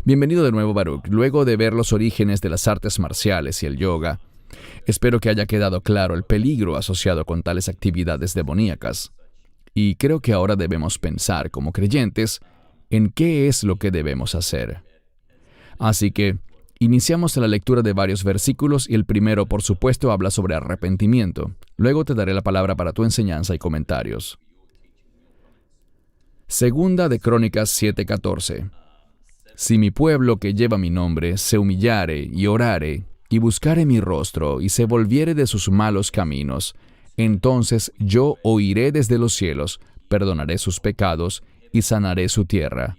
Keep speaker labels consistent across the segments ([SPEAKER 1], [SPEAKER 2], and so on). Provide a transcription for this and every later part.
[SPEAKER 1] Bienvenido de nuevo, Baruch. Luego de ver los orígenes de las artes marciales y el yoga, espero que haya quedado claro el peligro asociado con tales actividades demoníacas. Y creo que ahora debemos pensar, como creyentes, en qué es lo que debemos hacer. Así que, iniciamos la lectura de varios versículos y el primero, por supuesto, habla sobre arrepentimiento. Luego te daré la palabra para tu enseñanza y comentarios. Segunda de Crónicas 7:14. Si mi pueblo que lleva mi nombre se humillare y orare, y buscare mi rostro, y se volviere de sus malos caminos, entonces yo oiré desde los cielos, perdonaré sus pecados, y sanaré su tierra.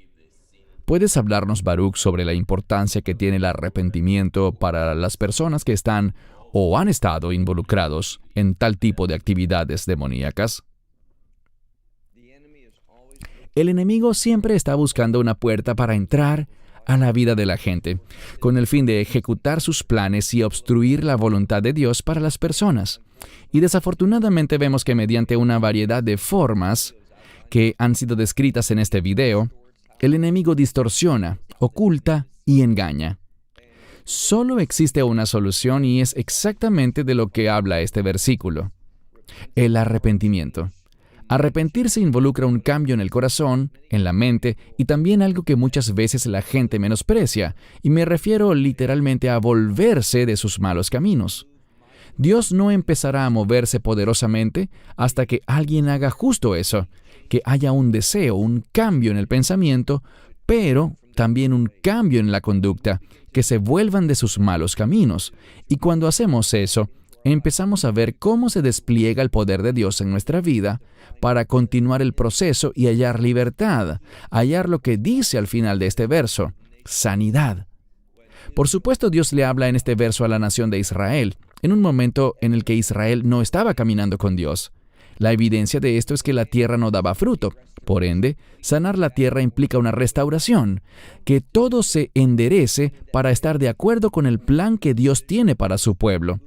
[SPEAKER 1] ¿Puedes hablarnos, Baruch, sobre la importancia que tiene el arrepentimiento para las personas que están o han estado involucrados en tal tipo de actividades demoníacas? El enemigo siempre está buscando una puerta para entrar a la vida de la gente, con el fin de ejecutar sus planes y obstruir la voluntad de Dios para las personas. Y desafortunadamente vemos que mediante una variedad de formas que han sido descritas en este video, el enemigo distorsiona, oculta y engaña. Solo existe una solución y es exactamente de lo que habla este versículo: el arrepentimiento. Arrepentirse involucra un cambio en el corazón, en la mente y también algo que muchas veces la gente menosprecia, y me refiero literalmente a volverse de sus malos caminos. Dios no empezará a moverse poderosamente hasta que alguien haga justo eso, que haya un deseo, un cambio en el pensamiento, pero también un cambio en la conducta, que se vuelvan de sus malos caminos. Y cuando hacemos eso, empezamos a ver cómo se despliega el poder de Dios en nuestra vida para continuar el proceso y hallar libertad, hallar lo que dice al final de este verso: sanidad. Por supuesto, Dios le habla en este verso a la nación de Israel, en un momento en el que Israel no estaba caminando con Dios. La evidencia de esto es que la tierra no daba fruto. Por ende, sanar la tierra implica una restauración, que todo se enderece para estar de acuerdo con el plan que Dios tiene para su pueblo.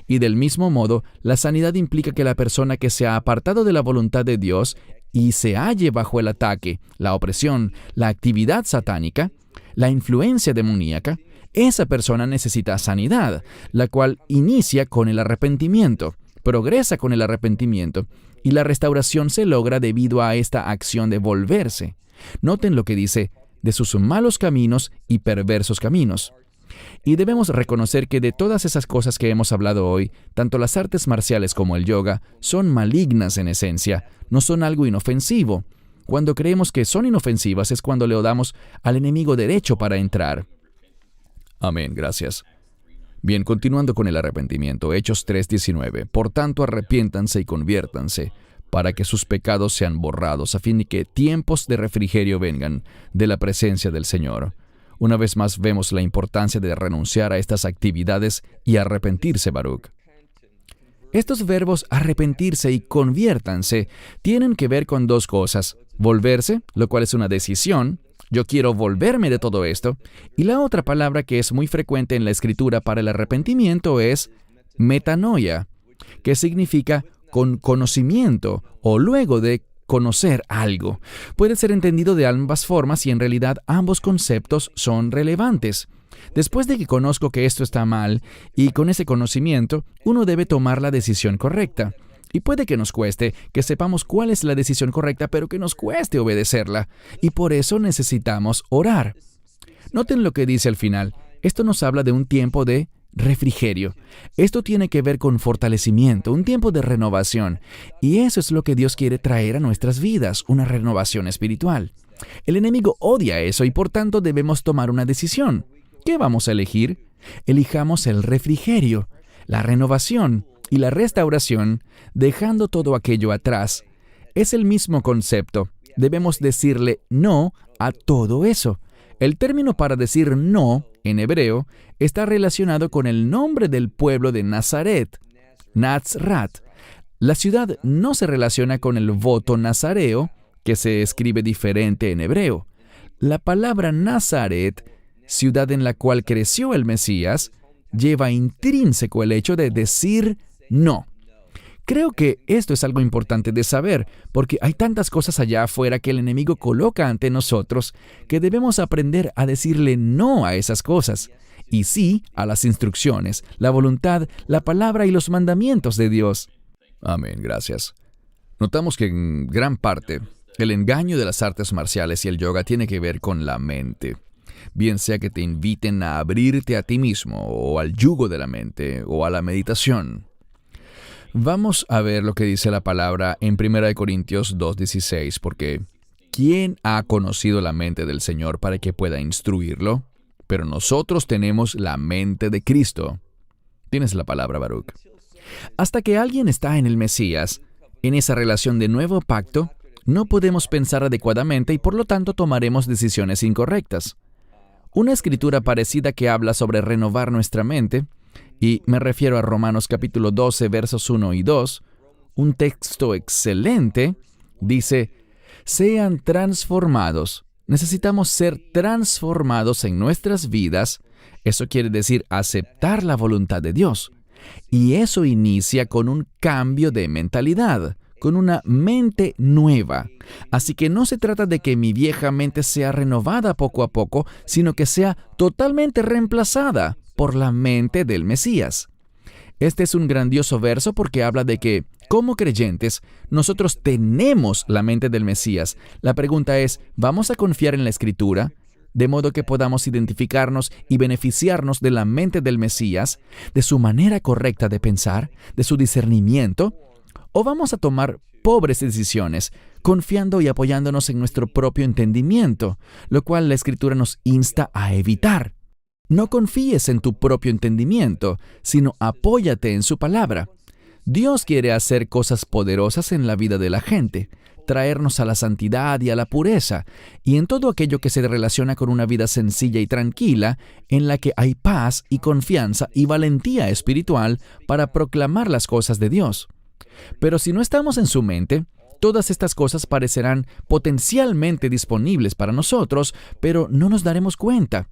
[SPEAKER 1] Y del mismo modo, la sanidad implica que la persona que se ha apartado de la voluntad de Dios y se halle bajo el ataque, la opresión, la actividad satánica, la influencia demoníaca, esa persona necesita sanidad, la cual inicia con el arrepentimiento, progresa con el arrepentimiento, y la restauración se logra debido a esta acción de volverse. Noten lo que dice: de sus malos caminos y perversos caminos. Y debemos reconocer que de todas esas cosas que hemos hablado hoy, tanto las artes marciales como el yoga son malignas en esencia, no son algo inofensivo. Cuando creemos que son inofensivas es cuando le damos al enemigo derecho para entrar. Amén, gracias. Bien, continuando con el arrepentimiento, Hechos 3:19. Por tanto, arrepiéntanse y conviértanse, para que sus pecados sean borrados, a fin de que tiempos de refrigerio vengan de la presencia del Señor. Una vez más vemos la importancia de renunciar a estas actividades y arrepentirse, Baruch. Estos verbos arrepentirse y conviértanse tienen que ver con dos cosas: volverse, lo cual es una decisión, yo quiero volverme de todo esto, y la otra palabra que es muy frecuente en la Escritura para el arrepentimiento es metanoia, que significa con conocimiento o luego de conocer algo. Puede ser entendido de ambas formas y en realidad ambos conceptos son relevantes. Después de que conozco que esto está mal y con ese conocimiento, uno debe tomar la decisión correcta. Y puede que nos cueste, que sepamos cuál es la decisión correcta, pero que nos cueste obedecerla. Y por eso necesitamos orar. Noten lo que dice al final. Esto nos habla de un tiempo de refrigerio. Esto tiene que ver con fortalecimiento, un tiempo de renovación. Y eso es lo que Dios quiere traer a nuestras vidas, una renovación espiritual. El enemigo odia eso y por tanto debemos tomar una decisión. ¿Qué vamos a elegir? Elijamos el refrigerio, la renovación y la restauración, dejando todo aquello atrás. Es el mismo concepto. Debemos decirle no a todo eso. El término para decir no, en hebreo, está relacionado con el nombre del pueblo de Nazaret, Nazrat. La ciudad no se relaciona con el voto nazareo, que se escribe diferente en hebreo. La palabra Nazaret, ciudad en la cual creció el Mesías, lleva intrínseco el hecho de decir no. Creo que esto es algo importante de saber, porque hay tantas cosas allá afuera que el enemigo coloca ante nosotros que debemos aprender a decirle no a esas cosas, y sí a las instrucciones, la voluntad, la palabra y los mandamientos de Dios. Amén, gracias. Notamos que en gran parte el engaño de las artes marciales y el yoga tiene que ver con la mente. Bien sea que te inviten a abrirte a ti mismo, o al yugo de la mente, o a la meditación. Vamos a ver lo que dice la palabra en 1 Corintios 2:16, porque ¿quién ha conocido la mente del Señor para que pueda instruirlo? Pero nosotros tenemos la mente de Cristo. Tienes la palabra, Baruch. Hasta que alguien está en el Mesías, en esa relación de nuevo pacto, no podemos pensar adecuadamente y por lo tanto tomaremos decisiones incorrectas. Una escritura parecida que habla sobre renovar nuestra mente, y me refiero a Romanos capítulo 12, versos 1 y 2, un texto excelente, dice, sean transformados. Necesitamos ser transformados en nuestras vidas. Eso quiere decir aceptar la voluntad de Dios. Y eso inicia con un cambio de mentalidad, con una mente nueva. Así que no se trata de que mi vieja mente sea renovada poco a poco, sino que sea totalmente reemplazada por la mente del Mesías. Este es un grandioso verso porque habla de que, como creyentes, nosotros tenemos la mente del Mesías. La pregunta es, ¿vamos a confiar en la Escritura, de modo que podamos identificarnos y beneficiarnos de la mente del Mesías, de su manera correcta de pensar, de su discernimiento? ¿O vamos a tomar pobres decisiones, confiando y apoyándonos en nuestro propio entendimiento, lo cual la Escritura nos insta a evitar? No confíes en tu propio entendimiento, sino apóyate en su palabra. Dios quiere hacer cosas poderosas en la vida de la gente, traernos a la santidad y a la pureza, y en todo aquello que se relaciona con una vida sencilla y tranquila, en la que hay paz y confianza y valentía espiritual para proclamar las cosas de Dios. Pero si no estamos en su mente, todas estas cosas parecerán potencialmente disponibles para nosotros, pero no nos daremos cuenta.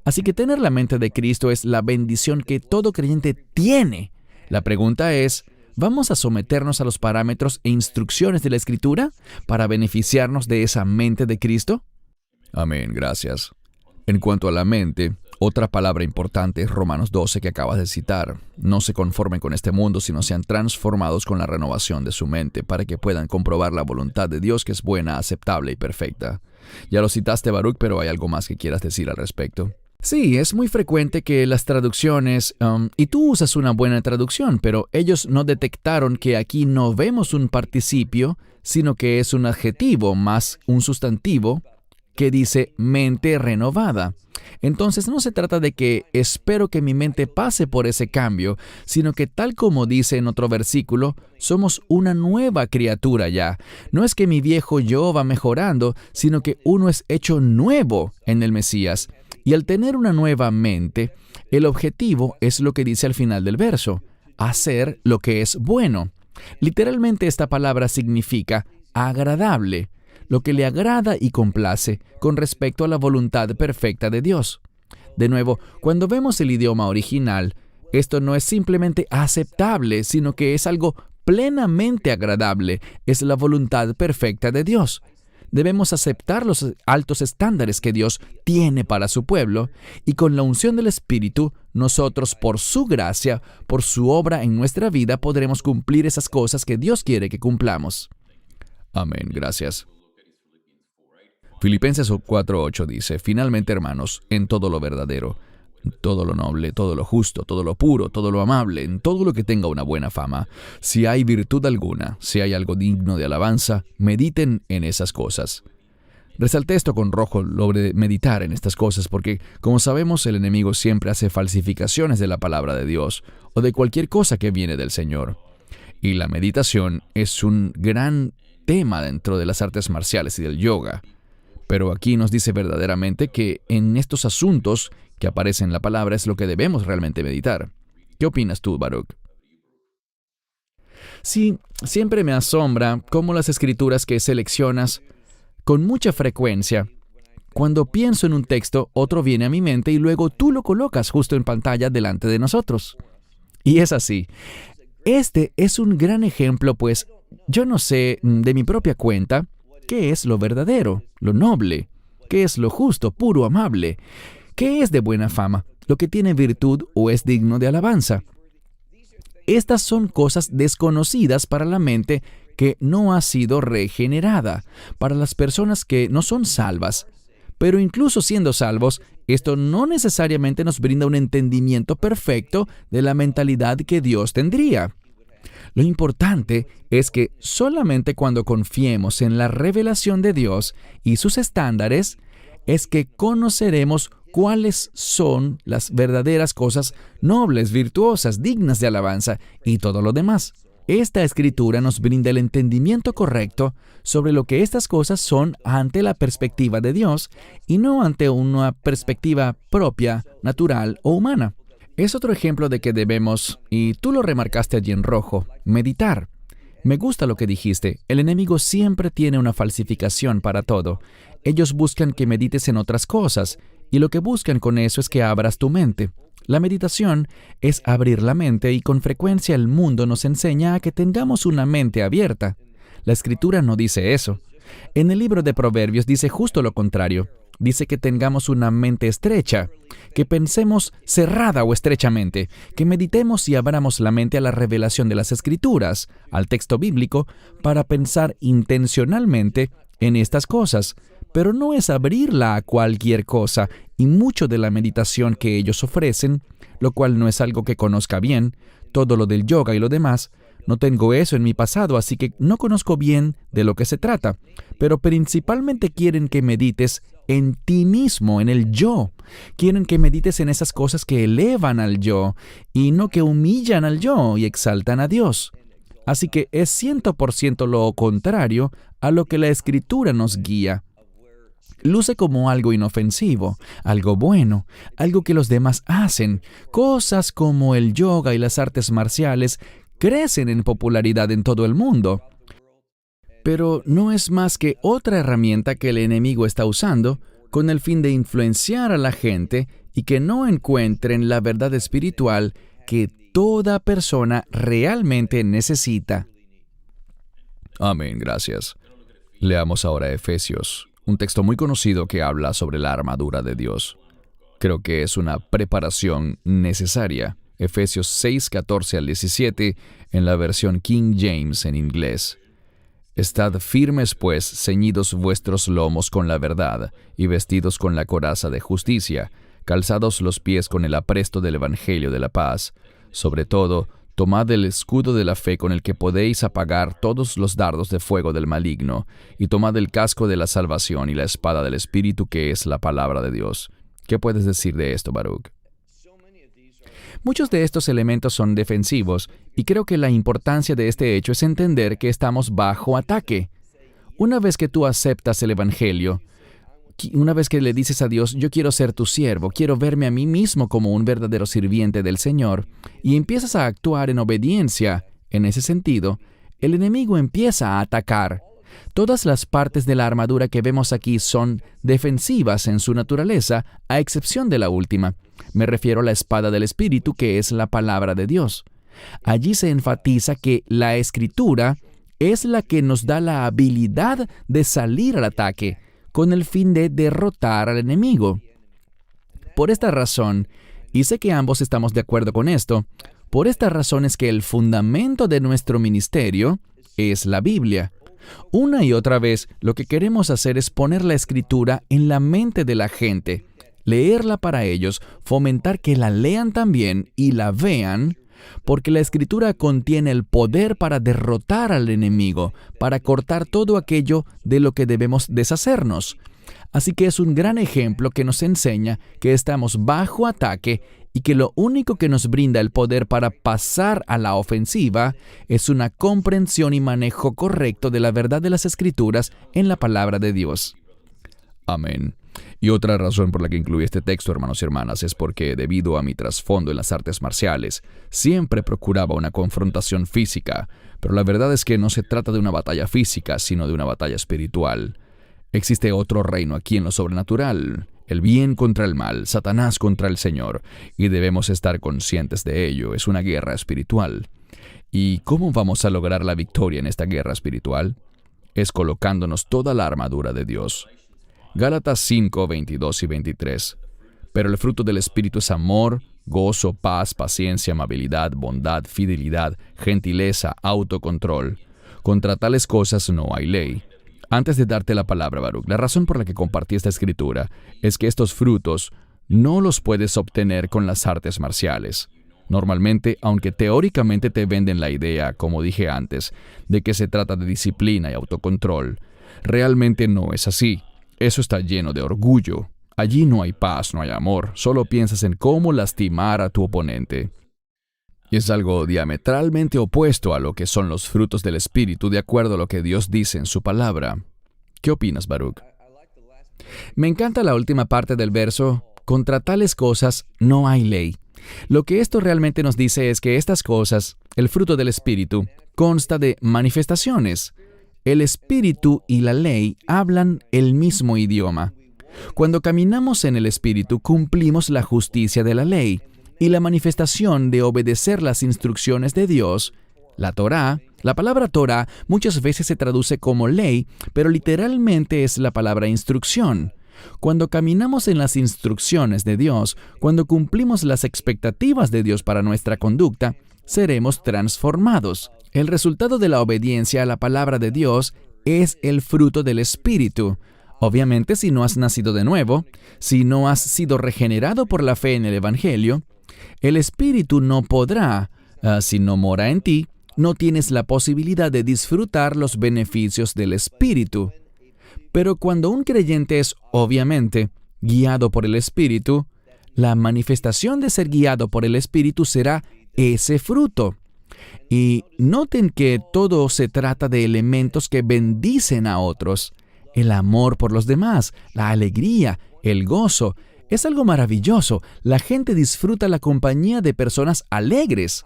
[SPEAKER 1] Así que tener la mente de Cristo es la bendición que todo creyente tiene. La pregunta es, ¿vamos a someternos a los parámetros e instrucciones de la Escritura para beneficiarnos de esa mente de Cristo? Amén, gracias. En cuanto a la mente, otra palabra importante es Romanos 12 que acabas de citar. No se conformen con este mundo, sino sean transformados con la renovación de su mente para que puedan comprobar la voluntad de Dios que es buena, aceptable y perfecta. Ya lo citaste, Baruch, pero ¿hay algo más que quieras decir al respecto? Sí, es muy frecuente que las traducciones, y tú usas una buena traducción, pero ellos no detectaron que aquí no vemos un participio, sino que es un adjetivo más un sustantivo que dice mente renovada. Entonces no se trata de que espero que mi mente pase por ese cambio, sino que tal como dice en otro versículo, somos una nueva criatura ya. No es que mi viejo yo va mejorando, sino que uno es hecho nuevo en el Mesías. Y al tener una nueva mente, el objetivo es lo que dice al final del verso, hacer lo que es bueno. Literalmente esta palabra significa agradable, lo que le agrada y complace con respecto a la voluntad perfecta de Dios. De nuevo, cuando vemos el idioma original, esto no es simplemente aceptable, sino que es algo plenamente agradable, es la voluntad perfecta de Dios. Debemos aceptar los altos estándares que Dios tiene para su pueblo, y con la unción del Espíritu, nosotros, por su gracia, por su obra en nuestra vida, podremos cumplir esas cosas que Dios quiere que cumplamos. Amén, gracias. Filipenses 4:8 dice, finalmente, hermanos, en todo lo verdadero, todo lo noble, todo lo justo, todo lo puro, todo lo amable, en todo lo que tenga una buena fama, si hay virtud alguna, si hay algo digno de alabanza, mediten en esas cosas. Resalté esto con rojo, lo de meditar en estas cosas, porque, como sabemos, el enemigo siempre hace falsificaciones de la palabra de Dios o de cualquier cosa que viene del Señor. Y la meditación es un gran tema dentro de las artes marciales y del yoga. Pero aquí nos dice verdaderamente que en estos asuntos que aparecen en la palabra es lo que debemos realmente meditar. ¿Qué opinas tú, Baruch? Sí, siempre me asombra cómo las escrituras que seleccionas con mucha frecuencia, cuando pienso en un texto, otro viene a mi mente y luego tú lo colocas justo en pantalla delante de nosotros. Y es así. Este es un gran ejemplo, pues yo no sé de mi propia cuenta qué es lo verdadero, lo noble, qué es lo justo, puro, amable, qué es de buena fama, lo que tiene virtud o es digno de alabanza. Estas son cosas desconocidas para la mente que no ha sido regenerada, para las personas que no son salvas. Pero incluso siendo salvos, esto no necesariamente nos brinda un entendimiento perfecto de la mentalidad que Dios tendría. Lo importante es que solamente cuando confiemos en la revelación de Dios y sus estándares, es que conoceremos cuáles son las verdaderas cosas nobles, virtuosas, dignas de alabanza y todo lo demás. Esta escritura nos brinda el entendimiento correcto sobre lo que estas cosas son ante la perspectiva de Dios y no ante una perspectiva propia, natural o humana. Es otro ejemplo de que debemos, y tú lo remarcaste allí en rojo, meditar. Me gusta lo que dijiste. El enemigo siempre tiene una falsificación para todo. Ellos buscan que medites en otras cosas, y lo que buscan con eso es que abras tu mente. La meditación es abrir la mente y con frecuencia el mundo nos enseña a que tengamos una mente abierta. La Escritura no dice eso. En el libro de Proverbios dice justo lo contrario. Dice que tengamos una mente estrecha, que pensemos cerrada o estrechamente, que meditemos y abramos la mente a la revelación de las Escrituras, al texto bíblico, para pensar intencionalmente en estas cosas. Pero no es abrirla a cualquier cosa, y mucho de la meditación que ellos ofrecen, lo cual no es algo que conozca bien, todo lo del yoga y lo demás, no tengo eso en mi pasado, así que no conozco bien de lo que se trata, pero principalmente quieren que medites en ti mismo, en el yo. Quieren que medites en esas cosas que elevan al yo, y no que humillan al yo y exaltan a Dios. Así que es 100% lo contrario a lo que la Escritura nos guía. Luce como algo inofensivo, algo bueno, algo que los demás hacen. Cosas como el yoga y las artes marciales crecen en popularidad en todo el mundo. Pero no es más que otra herramienta que el enemigo está usando con el fin de influenciar a la gente y que no encuentren la verdad espiritual que toda persona realmente necesita. Amén, gracias. Leamos ahora Efesios, un texto muy conocido que habla sobre la armadura de Dios. Creo que es una preparación necesaria. Efesios 6, 14 al 17, en la versión King James en inglés. Estad firmes, pues, ceñidos vuestros lomos con la verdad, y vestidos con la coraza de justicia, calzados los pies con el apresto del Evangelio de la paz. Sobre todo, tomad el escudo de la fe con el que podéis apagar todos los dardos de fuego del maligno, y tomad el casco de la salvación y la espada del Espíritu, que es la palabra de Dios. ¿Qué puedes decir de esto, Baruch? Muchos de estos elementos son defensivos, y creo que la importancia de este hecho es entender que estamos bajo ataque. Una vez que tú aceptas el Evangelio, una vez que le dices a Dios, yo quiero ser tu siervo, quiero verme a mí mismo como un verdadero sirviente del Señor, y empiezas a actuar en obediencia, en ese sentido, el enemigo empieza a atacar. Todas las partes de la armadura que vemos aquí son defensivas en su naturaleza, a excepción de la última. Me refiero a la espada del Espíritu, que es la palabra de Dios. Allí se enfatiza que la Escritura es la que nos da la habilidad de salir al ataque, con el fin de derrotar al enemigo. Por esta razón, y sé que ambos estamos de acuerdo con esto, por esta razón es que el fundamento de nuestro ministerio es la Biblia. Una y otra vez, lo que queremos hacer es poner la Escritura en la mente de la gente, leerla para ellos, fomentar que la lean también y la vean, porque la Escritura contiene el poder para derrotar al enemigo, para cortar todo aquello de lo que debemos deshacernos. Así que es un gran ejemplo que nos enseña que estamos bajo ataque y que lo único que nos brinda el poder para pasar a la ofensiva es una comprensión y manejo correcto de la verdad de las Escrituras en la palabra de Dios. Amén. Y otra razón por la que incluí este texto, hermanos y hermanas, es porque, debido a mi trasfondo en las artes marciales, siempre procuraba una confrontación física, pero la verdad es que no se trata de una batalla física, sino de una batalla espiritual. Existe otro reino aquí en lo sobrenatural, El bien contra el mal, Satanás contra el Señor, y debemos estar conscientes de ello. Es una guerra espiritual. ¿Y cómo vamos a lograr la victoria en esta guerra espiritual? Es colocándonos toda la armadura de Dios. Gálatas 5, 22 y 23. Pero el fruto del Espíritu es amor, gozo, paz, paciencia, amabilidad, bondad, fidelidad, gentileza, autocontrol. Contra tales cosas no hay ley. Antes de darte la palabra, Baruch, la razón por la que compartí esta escritura es que estos frutos no los puedes obtener con las artes marciales. Normalmente, aunque teóricamente te venden la idea, como dije antes, de que se trata de disciplina y autocontrol, realmente no es así. Eso está lleno de orgullo. Allí no hay paz, no hay amor, solo piensas en cómo lastimar a tu oponente. Y es algo diametralmente opuesto a lo que son los frutos del Espíritu de acuerdo a lo que Dios dice en su palabra. ¿Qué opinas, Baruch? Me encanta la última parte del verso, contra tales cosas no hay ley. Lo que esto realmente nos dice es que estas cosas, el fruto del Espíritu, consta de manifestaciones. El Espíritu y la ley hablan el mismo idioma. Cuando caminamos en el Espíritu, cumplimos la justicia de la ley y la manifestación de obedecer las instrucciones de Dios. La Torá, la palabra Torá muchas veces se traduce como ley, pero literalmente es la palabra instrucción. Cuando caminamos en las instrucciones de Dios, cuando cumplimos las expectativas de Dios para nuestra conducta, seremos transformados. El resultado de la obediencia a la palabra de Dios es el fruto del Espíritu. Obviamente, si no has nacido de nuevo, si no has sido regenerado por la fe en el Evangelio, el Espíritu no podrá, si no mora en ti, no tienes la posibilidad de disfrutar los beneficios del Espíritu. Pero cuando un creyente es, obviamente, guiado por el Espíritu, la manifestación de ser guiado por el Espíritu será ese fruto. Y noten que todo se trata de elementos que bendicen a otros. El amor por los demás, la alegría, el gozo. Es algo maravilloso. La gente disfruta la compañía de personas alegres.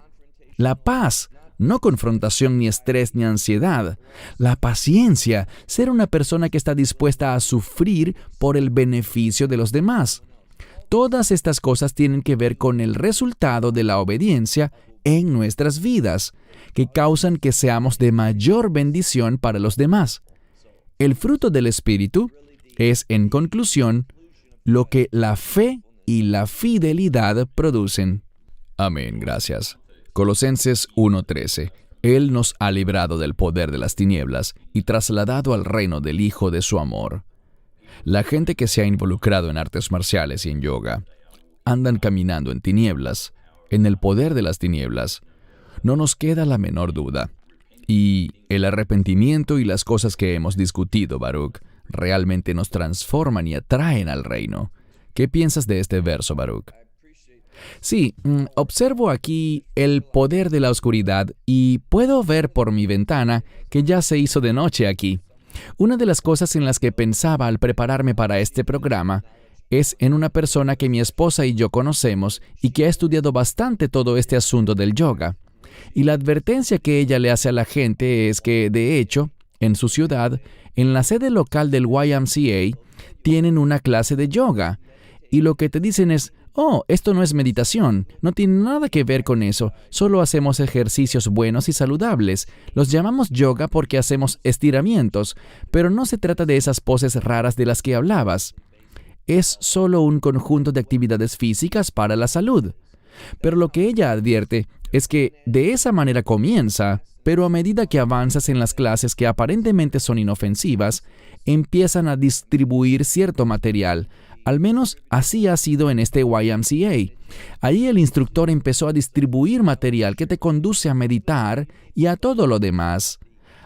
[SPEAKER 1] La paz. No confrontación, ni estrés, ni ansiedad. La paciencia, ser una persona que está dispuesta a sufrir por el beneficio de los demás. Todas estas cosas tienen que ver con el resultado de la obediencia en nuestras vidas, que causan que seamos de mayor bendición para los demás. El fruto del Espíritu es, en conclusión, lo que la fe y la fidelidad producen. Amén, gracias. Colosenses 1:13. Él nos ha librado del poder de las tinieblas y trasladado al reino del Hijo de su amor. La gente que se ha involucrado en artes marciales y en yoga andan caminando en tinieblas, en el poder de las tinieblas. No nos queda la menor duda. Y el arrepentimiento y las cosas que hemos discutido, Baruch, realmente nos transforman y atraen al reino. ¿Qué piensas de este verso, Baruch? Sí, observo aquí el poder de la oscuridad y puedo ver por mi ventana que ya se hizo de noche aquí. Una de las cosas en las que pensaba al prepararme para este programa es en una persona que mi esposa y yo conocemos y que ha estudiado bastante todo este asunto del yoga. Y la advertencia que ella le hace a la gente es que, de hecho, en su ciudad, en la sede local del YMCA, tienen una clase de yoga. Y lo que te dicen es, oh, esto no es meditación, no tiene nada que ver con eso, solo hacemos ejercicios buenos y saludables. Los llamamos yoga porque hacemos estiramientos, pero no se trata de esas poses raras de las que hablabas. Es solo un conjunto de actividades físicas para la salud. Pero lo que ella advierte es que de esa manera comienza, pero a medida que avanzas en las clases que aparentemente son inofensivas, empiezan a distribuir cierto material. Al menos así ha sido en este YMCA. Ahí el instructor empezó a distribuir material que te conduce a meditar y a todo lo demás.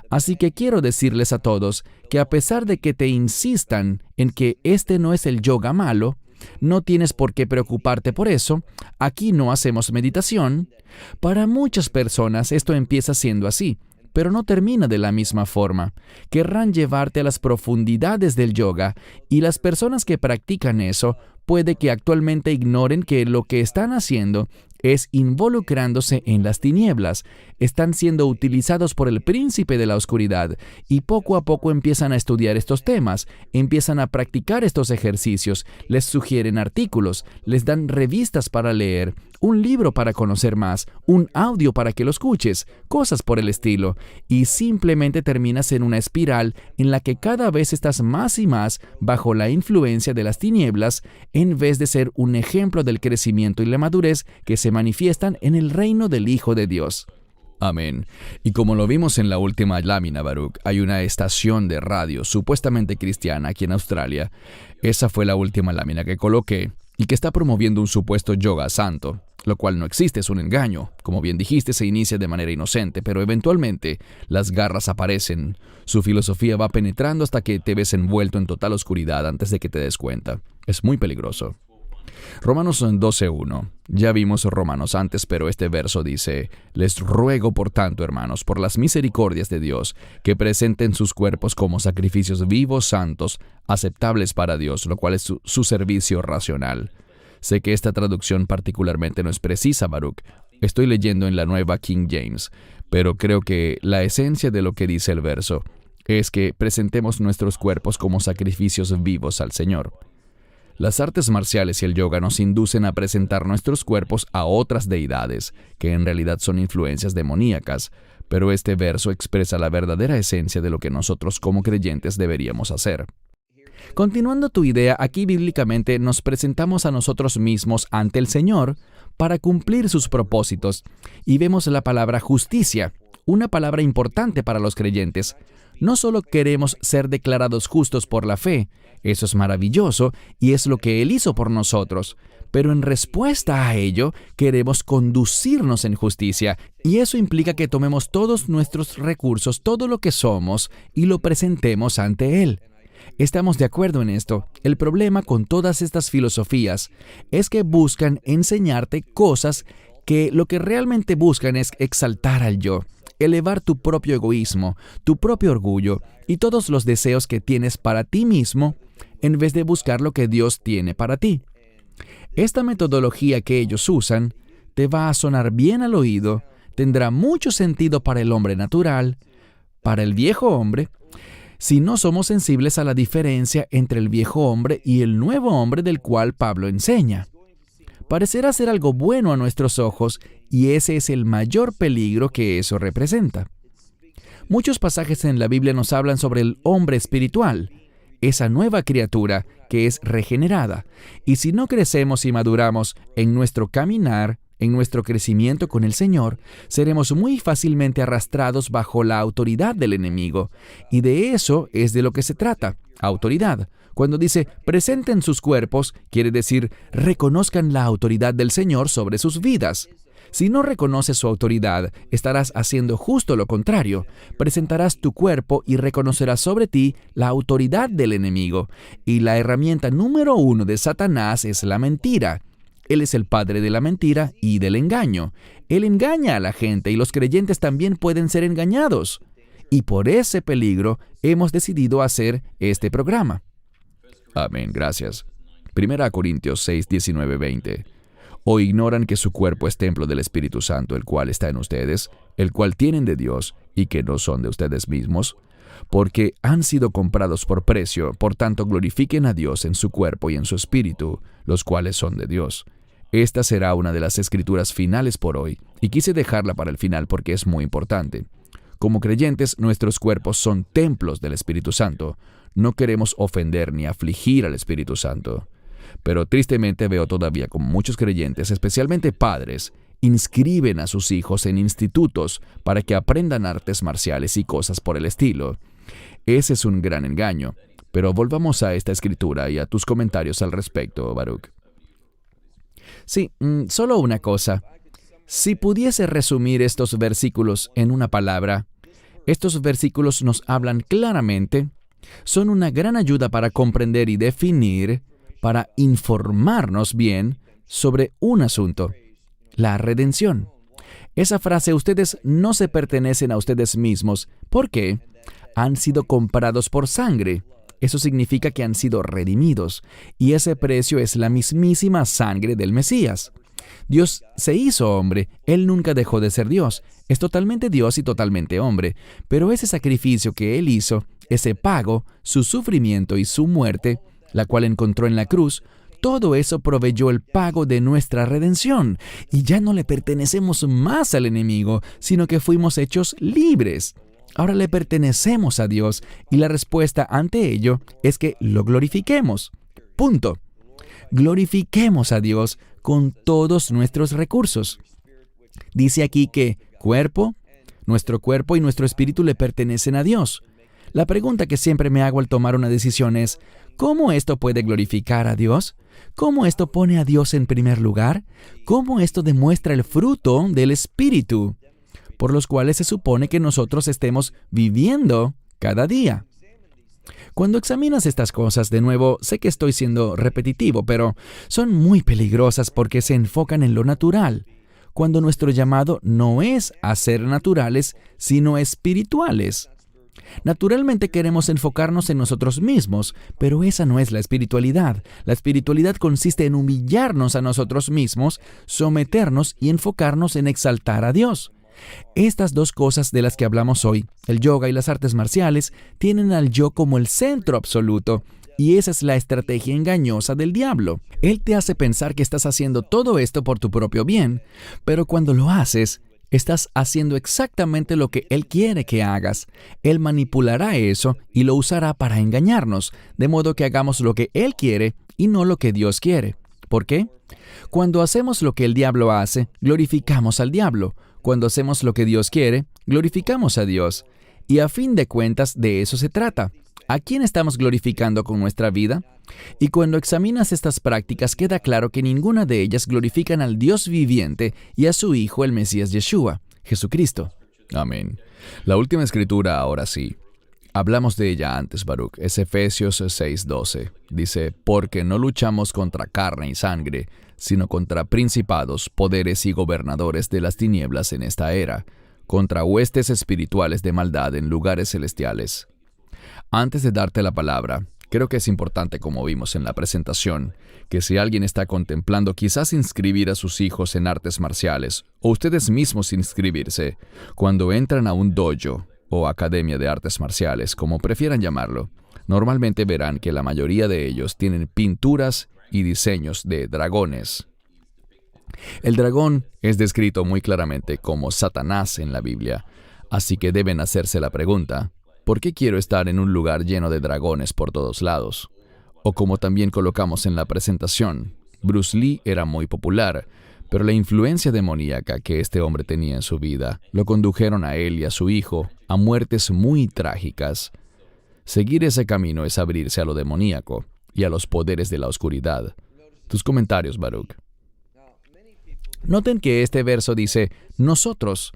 [SPEAKER 1] Así que quiero decirles a todos que a pesar de que te insistan en que este no es el yoga malo, no tienes por qué preocuparte por eso. Aquí no hacemos meditación. Para muchas personas esto empieza siendo así, pero no termina de la misma forma. Querrán llevarte a las profundidades del yoga y las personas que practican eso puede que actualmente ignoren que lo que están haciendo es involucrándose en las tinieblas. Están siendo utilizados por el príncipe de la oscuridad y poco a poco empiezan a estudiar estos temas, empiezan a practicar estos ejercicios, les sugieren artículos, les dan revistas para leer, un libro para conocer más, un audio para que lo escuches, cosas por el estilo, y simplemente terminas en una espiral en la que cada vez estás más y más bajo la influencia de las tinieblas, en vez de ser un ejemplo del crecimiento y la madurez que se manifiestan en el reino del Hijo de Dios. Amén. Y como lo vimos en la última lámina, Baruch, hay una estación de radio supuestamente cristiana aquí en Australia. Esa fue la última lámina que coloqué y que está promoviendo un supuesto yoga santo, lo cual no existe, es un engaño. Como bien dijiste, se inicia de manera inocente, pero eventualmente las garras aparecen. Su filosofía va penetrando hasta que te ves envuelto en total oscuridad antes de que te des cuenta. Es muy peligroso. Romanos 12:1. Ya vimos Romanos antes, pero este verso dice: Les ruego, por tanto, hermanos, por las misericordias de Dios, que presenten sus cuerpos como sacrificios vivos, santos, aceptables para Dios, lo cual es su servicio racional. Sé que esta traducción particularmente no es precisa, Baruch. Estoy leyendo en la nueva King James, pero creo que la esencia de lo que dice el verso es que presentemos nuestros cuerpos como sacrificios vivos al Señor. Las artes marciales y el yoga nos inducen a presentar nuestros cuerpos a otras deidades, que en realidad son influencias demoníacas, pero este verso expresa la verdadera esencia de lo que nosotros como creyentes deberíamos hacer. Continuando tu idea, aquí bíblicamente nos presentamos a nosotros mismos ante el Señor para cumplir sus propósitos, y vemos la palabra justicia, una palabra importante para los creyentes. No solo queremos ser declarados justos por la fe, eso es maravilloso y es lo que Él hizo por nosotros, pero en respuesta a ello queremos conducirnos en justicia, y eso implica que tomemos todos nuestros recursos, todo lo que somos, y lo presentemos ante Él. Estamos de acuerdo en esto. El problema con todas estas filosofías es que buscan enseñarte cosas que lo que realmente buscan es exaltar al yo, elevar tu propio egoísmo, tu propio orgullo y todos los deseos que tienes para ti mismo, en vez de buscar lo que Dios tiene para ti. Esta metodología que ellos usan te va a sonar bien al oído, tendrá mucho sentido para el hombre natural, para el viejo hombre, si no somos sensibles a la diferencia entre el viejo hombre y el nuevo hombre del cual Pablo enseña. Parecerá ser algo bueno a nuestros ojos, y ese es el mayor peligro que eso representa. Muchos pasajes en la Biblia nos hablan sobre el hombre espiritual, esa nueva criatura que es regenerada. Y si no crecemos y maduramos en nuestro caminar, en nuestro crecimiento con el Señor, seremos muy fácilmente arrastrados bajo la autoridad del enemigo. Y de eso es de lo que se trata, autoridad. Cuando dice presenten sus cuerpos, quiere decir reconozcan la autoridad del Señor sobre sus vidas. Si no reconoces su autoridad, estarás haciendo justo lo contrario. Presentarás tu cuerpo y reconocerás sobre ti la autoridad del enemigo. Y la herramienta número 1 de Satanás es la mentira. Él es el padre de la mentira y del engaño. Él engaña a la gente y los creyentes también pueden ser engañados. Y por ese peligro hemos decidido hacer este programa. Amén, gracias. 1 Corintios 6, 19, 20. ¿O ignoran que su cuerpo es templo del Espíritu Santo, el cual está en ustedes, el cual tienen de Dios, y que no son de ustedes mismos? Porque han sido comprados por precio, por tanto glorifiquen a Dios en su cuerpo y en su espíritu, los cuales son de Dios. Esta será una de las escrituras finales por hoy, y quise dejarla para el final porque es muy importante. Como creyentes, nuestros cuerpos son templos del Espíritu Santo. No queremos ofender ni afligir al Espíritu Santo. Pero tristemente veo todavía como muchos creyentes, especialmente padres, inscriben a sus hijos en institutos para que aprendan artes marciales y cosas por el estilo. Ese es un gran engaño. Pero volvamos a esta escritura y a tus comentarios al respecto, Baruch. Sí, solo una cosa. Si pudiese resumir estos versículos en una palabra, estos versículos nos hablan claramente, son una gran ayuda para comprender y definir, para informarnos bien sobre un asunto, la redención. Esa frase, ustedes no se pertenecen a ustedes mismos. ¿Por qué? Han sido comprados por sangre. Eso significa que han sido redimidos, y ese precio es la mismísima sangre del Mesías. Dios se hizo hombre, Él nunca dejó de ser Dios, es totalmente Dios y totalmente hombre, pero ese sacrificio que Él hizo, ese pago, su sufrimiento y su muerte, la cual encontró en la cruz, todo eso proveyó el pago de nuestra redención, y ya no le pertenecemos más al enemigo, sino que fuimos hechos libres. Ahora le pertenecemos a Dios, y la respuesta ante ello es que lo glorifiquemos. Punto. Glorifiquemos a Dios con todos nuestros recursos. Dice aquí que nuestro cuerpo y nuestro espíritu le pertenecen a Dios. La pregunta que siempre me hago al tomar una decisión es, ¿cómo esto puede glorificar a Dios? ¿Cómo esto pone a Dios en primer lugar? ¿Cómo esto demuestra el fruto del Espíritu, por los cuales se supone que nosotros estemos viviendo cada día? Cuando examinas estas cosas, de nuevo, sé que estoy siendo repetitivo, pero son muy peligrosas porque se enfocan en lo natural, cuando nuestro llamado no es a ser naturales, sino espirituales. Naturalmente queremos enfocarnos en nosotros mismos, pero esa no es la espiritualidad. La espiritualidad consiste en humillarnos a nosotros mismos, someternos y enfocarnos en exaltar a Dios. Estas dos cosas de las que hablamos hoy, el yoga y las artes marciales, tienen al yo como el centro absoluto, y esa es la estrategia engañosa del diablo. Él te hace pensar que estás haciendo todo esto por tu propio bien, pero cuando lo haces, estás haciendo exactamente lo que Él quiere que hagas. Él manipulará eso y lo usará para engañarnos, de modo que hagamos lo que Él quiere y no lo que Dios quiere. ¿Por qué? Cuando hacemos lo que el diablo hace, glorificamos al diablo. Cuando hacemos lo que Dios quiere, glorificamos a Dios. Y a fin de cuentas, de eso se trata. ¿A quién estamos glorificando con nuestra vida? Y cuando examinas estas prácticas, queda claro que ninguna de ellas glorifican al Dios viviente y a su Hijo, el Mesías Yeshua, Jesucristo. Amén. La última escritura, ahora sí. Hablamos de ella antes, Baruch. Es Efesios 6:12. Dice, porque no luchamos contra carne y sangre, sino contra principados, poderes y gobernadores de las tinieblas en esta era, contra huestes espirituales de maldad en lugares celestiales. Antes de darte la palabra, creo que es importante, como vimos en la presentación, que si alguien está contemplando quizás inscribir a sus hijos en artes marciales, o ustedes mismos inscribirse, cuando entran a un dojo o academia de artes marciales, como prefieran llamarlo, normalmente verán que la mayoría de ellos tienen pinturas y diseños de dragones. El dragón es descrito muy claramente como Satanás en la Biblia, así que deben hacerse la pregunta, ¿por qué quiero estar en un lugar lleno de dragones por todos lados? O como también colocamos en la presentación, Bruce Lee era muy popular, pero la influencia demoníaca que este hombre tenía en su vida lo condujeron a él y a su hijo a muertes muy trágicas. Seguir ese camino es abrirse a lo demoníaco y a los poderes de la oscuridad. Tus comentarios, Baruch. Noten que este verso dice, nosotros,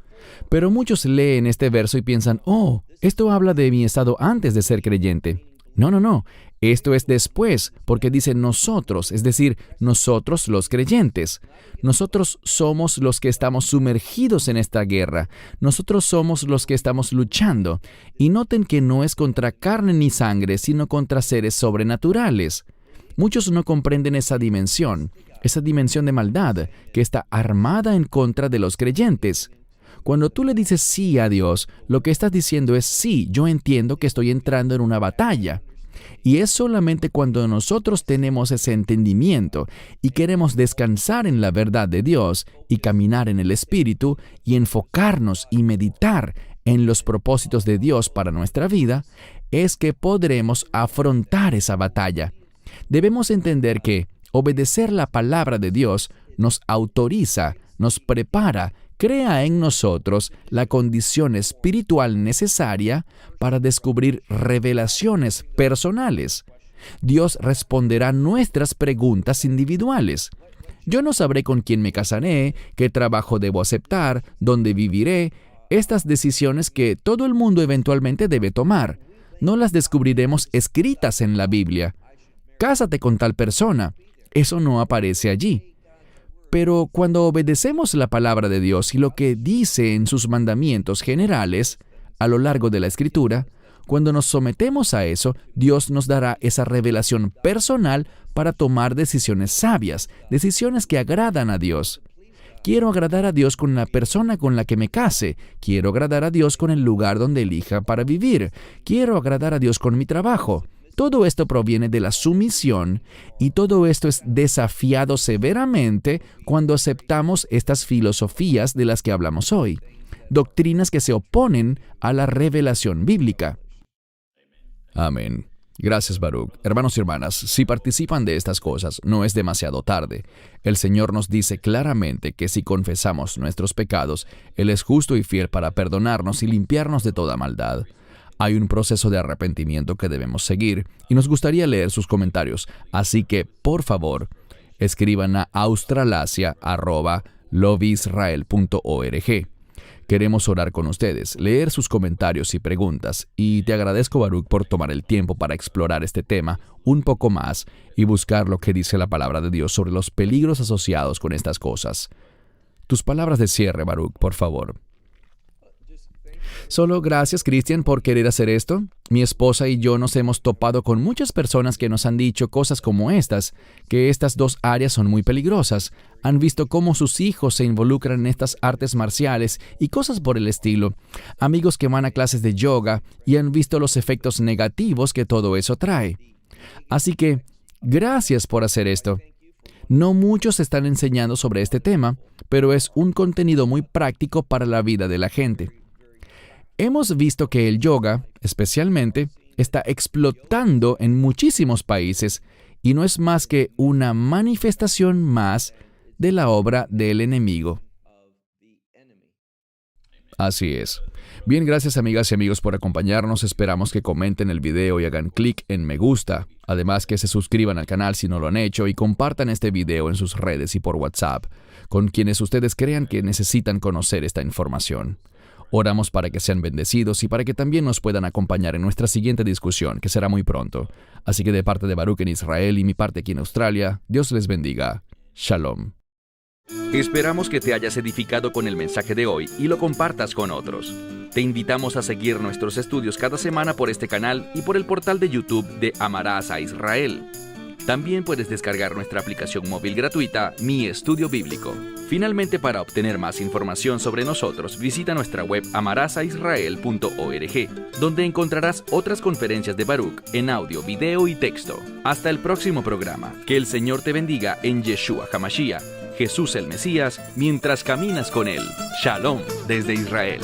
[SPEAKER 1] pero muchos leen este verso y piensan, oh, esto habla de mi estado antes de ser creyente. No, esto es después, porque dice nosotros, es decir, nosotros los creyentes. Nosotros somos los que estamos sumergidos en esta guerra. Nosotros somos los que estamos luchando. Y noten que no es contra carne ni sangre, sino contra seres sobrenaturales. Muchos no comprenden esa dimensión de maldad que está armada en contra de los creyentes. Cuando tú le dices sí a Dios, lo que estás diciendo es sí, yo entiendo que estoy entrando en una batalla. Y es solamente cuando nosotros tenemos ese entendimiento y queremos descansar en la verdad de Dios y caminar en el Espíritu y enfocarnos y meditar en los propósitos de Dios para nuestra vida, es que podremos afrontar esa batalla. Debemos entender que obedecer la palabra de Dios nos autoriza, nos prepara, crea en nosotros la condición espiritual necesaria para descubrir revelaciones personales. Dios responderá nuestras preguntas individuales. Yo no sabré con quién me casaré, qué trabajo debo aceptar, dónde viviré. Estas decisiones que todo el mundo eventualmente debe tomar, no las descubriremos escritas en la Biblia. Cásate con tal persona. Eso no aparece allí. Pero cuando obedecemos la palabra de Dios y lo que dice en sus mandamientos generales a lo largo de la Escritura, Cuando nos sometemos a eso, Dios nos dará esa revelación personal para tomar decisiones sabias, decisiones que agradan a Dios. Quiero agradar a Dios con la persona con la que me case. Quiero agradar a Dios con el lugar donde elija para vivir. Quiero agradar a Dios con mi trabajo. Todo esto proviene de la sumisión y todo esto es desafiado severamente cuando aceptamos estas filosofías de las que hablamos hoy. Doctrinas que se oponen a la revelación bíblica. Amén. Gracias, Baruch. Hermanos y hermanas, si participan de estas cosas, no es demasiado tarde. El Señor nos dice claramente que si confesamos nuestros pecados, Él es justo y fiel para perdonarnos y limpiarnos de toda maldad. Hay un proceso de arrepentimiento que debemos seguir y nos gustaría leer sus comentarios, así que, por favor, escriban a australasia@lovisrael.org. Queremos orar con ustedes, leer sus comentarios y preguntas, y te agradezco, Baruch, por tomar el tiempo para explorar este tema un poco más y buscar lo que dice la palabra de Dios sobre los peligros asociados con estas cosas. Tus palabras de cierre, Baruch, por favor. Solo gracias, Cristian, por querer hacer esto. Mi esposa y yo nos hemos topado con muchas personas que nos han dicho cosas como estas, que estas dos áreas son muy peligrosas. Han visto cómo sus hijos se involucran en estas artes marciales y cosas por el estilo. Amigos que van a clases de yoga y han visto los efectos negativos que todo eso trae. Así que, gracias por hacer esto. No muchos están enseñando sobre este tema, pero es un contenido muy práctico para la vida de la gente. Hemos visto que el yoga, especialmente, está explotando en muchísimos países y no es más que una manifestación más de la obra del enemigo. Así es. Bien, gracias amigas y amigos por acompañarnos. Esperamos que comenten el video y hagan clic en me gusta. Además que se suscriban al canal si no lo han hecho y compartan este video en sus redes y por WhatsApp con quienes ustedes crean que necesitan conocer esta información. Oramos para que sean bendecidos y para que también nos puedan acompañar en nuestra siguiente discusión, que será muy pronto. Así que de parte de Baruch en Israel y mi parte aquí en Australia, Dios les bendiga. Shalom.
[SPEAKER 2] Esperamos que te hayas edificado con el mensaje de hoy y lo compartas con otros. Te invitamos a seguir nuestros estudios cada semana por este canal y por el portal de YouTube de Amarás a Israel. También puedes descargar nuestra aplicación móvil gratuita, Mi Estudio Bíblico. Finalmente, para obtener más información sobre nosotros, visita nuestra web amarasaisrael.org, donde encontrarás otras conferencias de Baruch en audio, video y texto. Hasta el próximo programa. Que el Señor te bendiga en Yeshua HaMashiach, Jesús el Mesías, mientras caminas con Él. Shalom desde Israel.